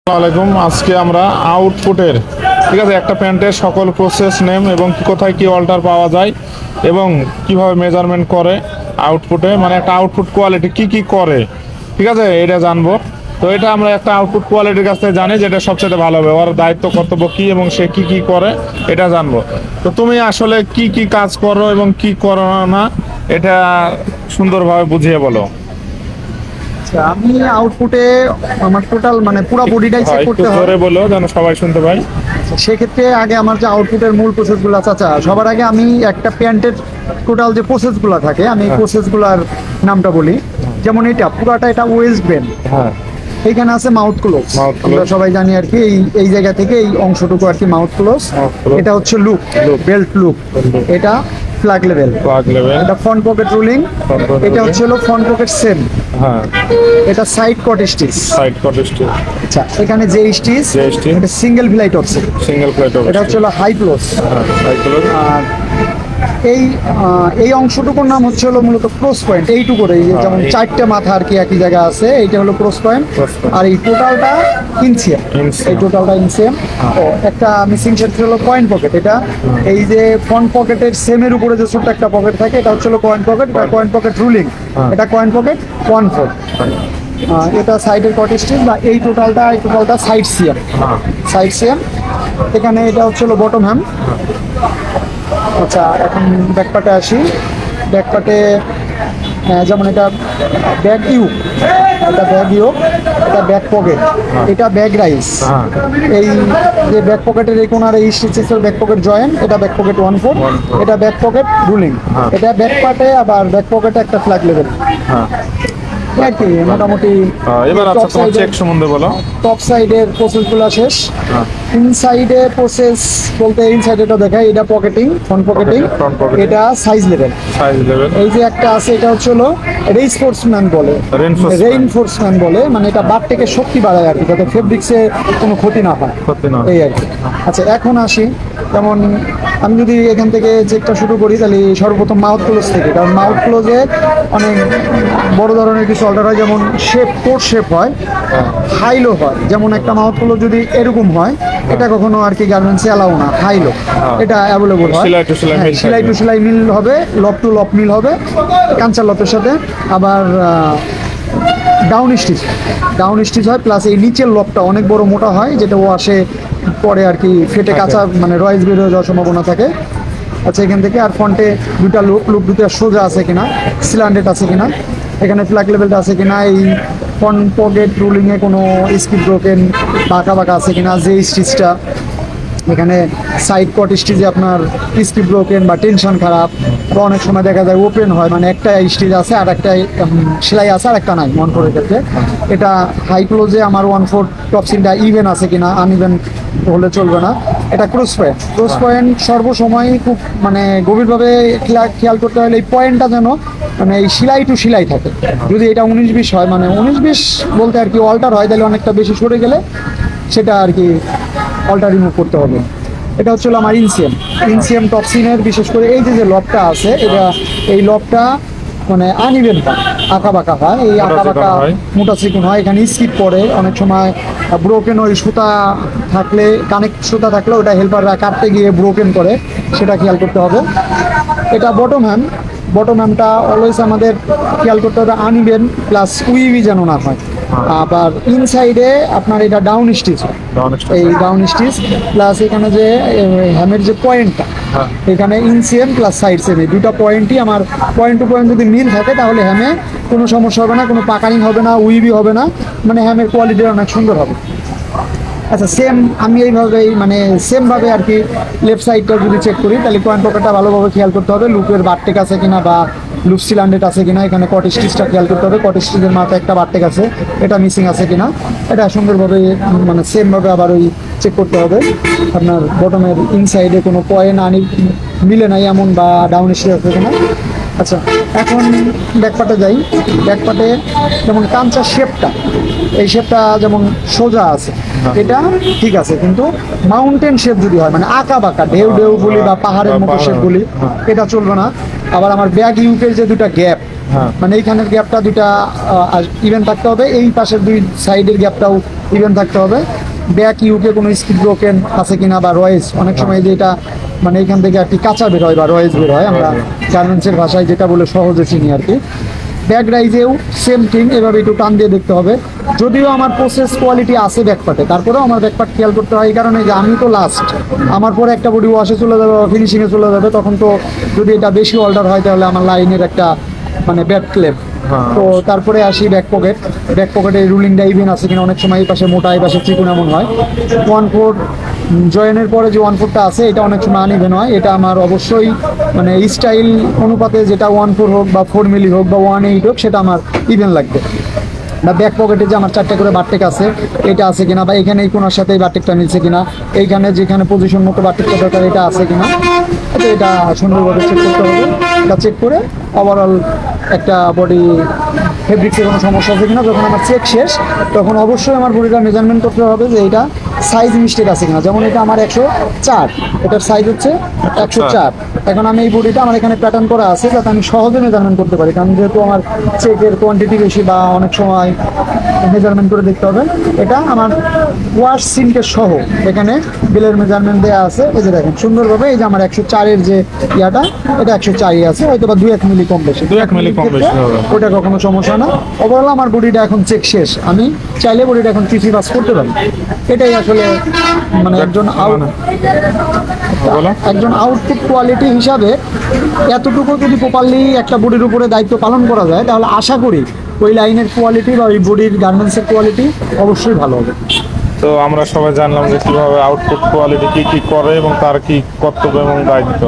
আসসালামাইকুম। আজকে আমরা আউটপুটের ঠিক আছে একটা প্যান্টের সকল প্রসেস নেম এবং কোথায় কি অল্টার পাওয়া যায় এবং কিভাবে মেজারমেন্ট করে আউটপুটে, মানে একটা আউটপুট কোয়ালিটি কি কি করে, ঠিক আছে, এটা জানবো। তো এটা আমরা একটা আউটপুট কোয়ালিটির কাছ থেকে জানি যেটা সবচেয়ে ভালো হবে, ওর দায়িত্ব কর্তব্য কি এবং সে কি কি করে এটা জানবো। তো তুমি আসলে কি কি কাজ করো এবং কি করো না এটা সুন্দরভাবে বুঝিয়ে বলো। আমি আউটপুটে আমার টোটাল মানে পুরো বডিটাই চেক একটু করতে হয়। জোরে বলো যেন সবাই শুনতে পাই। সেক্ষেত্রে আগে আমার যে আউটপুটের মূল প্রসেসগুলো আছে, আচ্ছা সবার আগে আমি একটা প্যান্টের টোটাল যে প্রসেসগুলো থাকে আমি প্রসেসগুলোর নামটা বলি। যেমন এটা পুরাটা এটা ওয়েস্ট বেন্ড, হ্যাঁ, এইখানে আছে মাউথ ক্লোজ। Mouth close। আমরা সবাই জানি আর কি এই জায়গা থেকে এই অংশটুকু আর কি মাউথ ক্লোজ। Mouth close। এটা হচ্ছে লুপ, বেল্ট লুপ। এটা ফ্ল্যাগ লেভেল, প্লাগ লেভেল, এটা front pocket ruling. Front pocket এটা ruling। হচ্ছে হলো ফ্রন্ট পকেট সেম। হ্যাঁ, এটা সাইড কট স্টিচ। সাইড কট স্টিচ, আচ্ছা এখানে যে স্টিচ যে stitch। এটা সিঙ্গেল ভিলাই টপসে, সিঙ্গেল প্লেট, এটা হচ্ছে হলো হাই ক্লোজ। হ্যাঁ, সাইকেল, আর এই অংশটুকুর নাম হচ্ছে হলো মূলত ক্রস পয়েন্ট। এইটুকু করে যেমন চারটে মাথা আর কি একই জায়গা আছে, এইটা হলো ক্রস পয়েন্ট। Cross point। আর এই টোটালটা ইনসিয়াম, Inseam। এই টোটালটা ইনসিয়াম। ও একটা মিসিং ক্ষেত্রে হলো কয়েন পকেট। এটা এই যে ফ্রন্ট পকেটের সেমের উপরে যে ছোট্ট একটা পকেট থাকে এটা হচ্ছে হলো কয়েন পকেট। এটা কয়েন পকেট রুলিং, এটা কয়েন পকেট 1/4। এটা সাইডের কট স্টিচ বা এই টোটালটা সাইড সিএম, সাইড সিএম। এখানে এটা হচ্ছে হলো বটম হ্যাম। আচ্ছা এখন ব্যাকপার্টে আসি। ব্যাকপার্টে যেমন এটা ব্যাক ইউ, এটা ব্যাক ইউ, এটা ব্যাক পকেট, এটা ব্যাক রাইস। হ্যাঁ। এই যে ব্যাক পকেটের এই কোনার এই স্টিচেসের ব্যাক পকেট জয়েন, এটা ব্যাক পকেট 1/4, এটা ব্যাক পকেট রুলিং। এটা ব্যাক পার্টে আবার ব্যাক পকেটে একটা ফ্ল্যাগ লেভেল হ্ঁ। আর কি মোটামুটি। এবার আচ্ছা টপ তোমার সাইডে চেক সম্বন্ধে বলো। টপ সাইডের প্রসেসগুলো শেষ। ইনসাইডে প্রসেস বলতে ইনসাইডেটা দেখাই, এটা pocketing, front pocketing, front pocketing। এটা সাইজ লেভেল। সাইজ লেভেল, এই যে একটা আছে এটা হচ্ছে হলো রেইনফোর্সমেন্ট বলে, Reinforcement। রেইনফোর্সমেন্ট বলে, মানে এটা বার থেকে শক্তি বাড়ায় আর কি, যাতে ফেব্রিক্সে কোনো ক্ষতি না হয়, ক্ষতি না হয়। এই আর কি। আচ্ছা এখন আসি, যেমন আমি যদি এখান থেকে চেকটা শুরু করি তাহলে সর্বপ্রথম মাউথ ক্লোজ থেকে, কারণ মাউথ ক্লোজে অনেক বড় ধরনের কিছু অল্টার হয়, যেমন শেপ, কোট শেপ হয়, হাইলো হয়। যেমন একটা মাউথ ক্লোজ যদি এরকম হয় এটা কখনো আর কি গার্মেন্টসে অ্যালাউ না, হাইলো। এটা অ্যাভেলেবল হয়, সেলাই টু সেলাই হ্যাঁ, মিল সেলাই টু থাকবে। সেলাই মিল হবে, লপ টু লপ মিল হবে কাঞ্চার লপের সাথে। আবার ডাউন স্টিচ, ডাউন স্টিচ হয়, প্লাস এই নিচের লপটা অনেক বড় মোটা হয়, যেটা ও আসে পরে আর কি ফেটে কাঁচা মানে রয়েস বের হয়ে যাওয়ার সম্ভাবনা থাকে। আচ্ছা এখান থেকে আর ফ্রন্টে দুটা লুপ, দুটো সোজা আছে কিনা, সিলান্ডেড আছে কিনা, এখানে ফ্ল্যাগ লেভেলটা আছে কিনা, এই ফ্রন্ট পকেট রুলিংয়ে কোনো স্কিপ ব্রোকেন বাঁকা বাঁকা আছে কিনা, যে স্টিচটা এখানে সাইড কট স্টিচে আপনার স্কিপ ব্রোকেন বা টেনশন খারাপ, বা অনেক সময় দেখা যায় ওপেন হয়, মানে একটা স্টিচ আছে আর একটা সেলাই আছে আর একটা নাই মন করে ক্ষেত্রে। এটা হাই ক্লোজে আমার 1/4 টপ সিনটা ইভেন আছে কিনা, আনইভেন হলে চলবে না। এটা ক্রস পয়েন্ট, ক্রস পয়েন্ট সর্বসময় খুব মানে গভীরভাবে খেয়াল করতে হলে এই পয়েন্টটা যেন মানে এই সেলাই টু সেলাই থাকে। যদি এটা 19-20 হয়, মানে 19-20 বলতে আর কি অল্টার হয়, তাহলে অনেকটা বেশি সরে গেলে সেটা আর কি অল্টার রিমুভ করতে হবে। এটা হচ্ছে আমার ইনসিএম, ইনসিএম টপসিনের বিশেষ করে এই যে লবটা আছে, এটা এই লবটা মানে আনইভেন হয়, আঁকা বাঁকা হয়, এই আঁকা বাঁকা হয়। মোটা চিকুন হয়, এখানে স্কিপ পড়ে অনেক সময়। ব্রোকেন ওই সুতা থাকলে, কানেক্ট সুতা থাকলে ওটা হেল্পাররা কাটতে গিয়ে ব্রোকেন করে, সেটা খেয়াল করতে হবে। এটা বটম হ্যাম, বটম হ্যামটা অলওয়েজ আমাদের খেয়াল করতে হবে আনইভেন প্লাস উইভি যেন না হয়। আবার ইনসাইডে আপনার এটা ডাউন স্টিচ হয়, Down stitch। এই ডাউন স্টিচ প্লাস এখানে যে হ্যামের যে পয়েন্টটা, এখানে ইনসিএম প্লাস সাইড সেম, এই দুটো পয়েন্টই আমার পয়েন্ট টু পয়েন্ট যদি মিল থাকে তাহলে হ্যামে কোনো সমস্যা হবে না, কোনো পাকারিং হবে না, উইবি হবে না, মানে হ্যামের কোয়ালিটি অনেক সুন্দর হবে। আচ্ছা সেম আমি এইভাবেই মানে সেমভাবে আর কি লেফট সাইডটা যদি চেক করি তাহলে পয়েন্ট পকেটটা ভালোভাবে খেয়াল করতে হবে, লুপের বারটেক আছে কিনা বা লুপ সিলান্ডেড আছে কিনা, এখানে কট স্টিচটা খেয়াল করতে হবে, কট স্টিচের মাথায় একটা বারটেক আছে, এটা মিসিং আছে কিনা, এটা সুন্দরভাবে মানে সেমভাবে আবার ওই চেক করতে হবে। আপনার বটমের ইনসাইডে কোনো পয়েন্ট মিলে নাই এমন বা ডাউন স্টিচ আছে কিনা। আচ্ছা এখন ব্যাকপার্টে যাই। ব্যাকপার্টে যেমন কাঞ্চার শেপটা, এই শেপটা যেমন সোজা আছে, এটা ঠিক আছে, কিন্তু মাউন্টেন শেপ যদি হয় মানে আঁকা বাঁকা ঢেউ বলি বা পাহাড়ের মতো শেপ বলি, এটা চলবে না। আবার আমার ব্যাক ইউকের যে দুটা গ্যাপ, হ্যাঁ। মানে এইখানের গ্যাপটা দুইটা ইভেন থাকতে হবে, এই পাশের দুই সাইডের গ্যাপটাও ইভেন থাকতে হবে। ব্যাক ইউকে কোনো স্কিড ব্রোকেন আছে কিনা বা রয়েস, অনেক সময় যে এটা মানে এখান থেকে আর কি কাঁচা বের হয় বা রয়েস বের হয়, আমরা গার্মেন্টসের ভাষায় যেটা বলে সহজে চিনি আর কি। ব্যাক রাইজেও সেম থিং, এভাবে একটু টান দিয়ে দেখতে হবে। যদিও আমার প্রসেস কোয়ালিটি আছে ব্যাকপার্টে, তারপরেও আমার ব্যাকপার্ট খেয়াল করতে হয় এই কারণে যে আমি তো লাস্ট, আমার পরে একটা বডি ওয়াশে চলে যাবে বা ফিনিশিংয়ে চলে যাবে, তখন তো যদি এটা বেশি অল্টার হয় তাহলে আমার লাইনের একটা মানে ব্যাড ক্লেপ। হ্যাঁ। তো তারপরে আসি ব্যাক পকেট। ব্যাক পকেটে রুলিংটা ইভেন আছে কিনা, অনেক সময় এই পাশে মোটা এই পাশে চিকুন এমন হয়। 1/4 জয়েনের পরে যে 1/4টা আছে এটা অনেক সময় আনইভেন হয়, এটা আমার অবশ্যই মানে স্টাইল অনুপাতে যেটা 1/4 হোক বা 4 মিলি হোক বা 1/8 হোক সেটা আমার ইভেন লাগবে। বা ব্যাক পকেটে যে আমার 4টে করে বারটেক আছে এটা আছে কিনা, বা এখানে এই কোনার সাথে এই বারটেকটা মিলছে কিনা, এইখানে যেখানে পজিশন মতো বারটেকটা দরকার এটা আছে কিনা, এটা সুন্দরভাবে চেক করতে হবে। এটা চেক করে ওভারঅল একটা বডি ফেব্রিক্সে কোনো সমস্যা আছে কিনা, যখন আমার চেক শেষ তখন অবশ্যই আমার বডিটা মেজারমেন্ট করতে হবে যে এটা সাইজ মিস্টেক আছে কিনা। যেমন এটা আমার 104, এটার সাইজ হচ্ছে 104। এখন আমি এই বডিটা আমার এখানে প্যাটার্ন করা আছে যাতে আমি সহজে মেজারমেন্ট করতে পারি, কারণ যেহেতু আমার চেকের কোয়ান্টিটি বেশি বা অনেক সময় মেজারমেন্ট করে দেখতে হবে। এটা আমার ওয়াশ সিনকের সহ এখানে বিলের মেজারমেন্ট দেওয়া আছে, এই যে দেখেন সুন্দরভাবে। এই যে আমার 104-এর যে ইয়াটা এটা 104-ই আছে, হয়তো বা 2-1 মিলি কম বেশি, 2-1 মিলি কম বেশি হবে। ওটা কখনো সমস্যা না। ওভারঅল আমার বডিটা এখন চেক শেষ, আমি চাইলে বডিটা এখন চিচি বাস করতে পারি। এটাই আসলে মানে একজন আউটপুট কোয়ালিটি হিসাবে এতটুকু যদি প্রপারলি একটা বডির উপরে দায়িত্ব পালন করা যায় তাহলে আশা করি ওই লাইনের কোয়ালিটি বা ওই বডির গার্মেন্টসের কোয়ালিটি অবশ্যই ভালো হবে। তো আমরা সবাই জানলাম যে কিভাবে আউটপুট কোয়ালিটি কি কি করে এবং তার কি কর্তব্য এবং দায়িত্ব।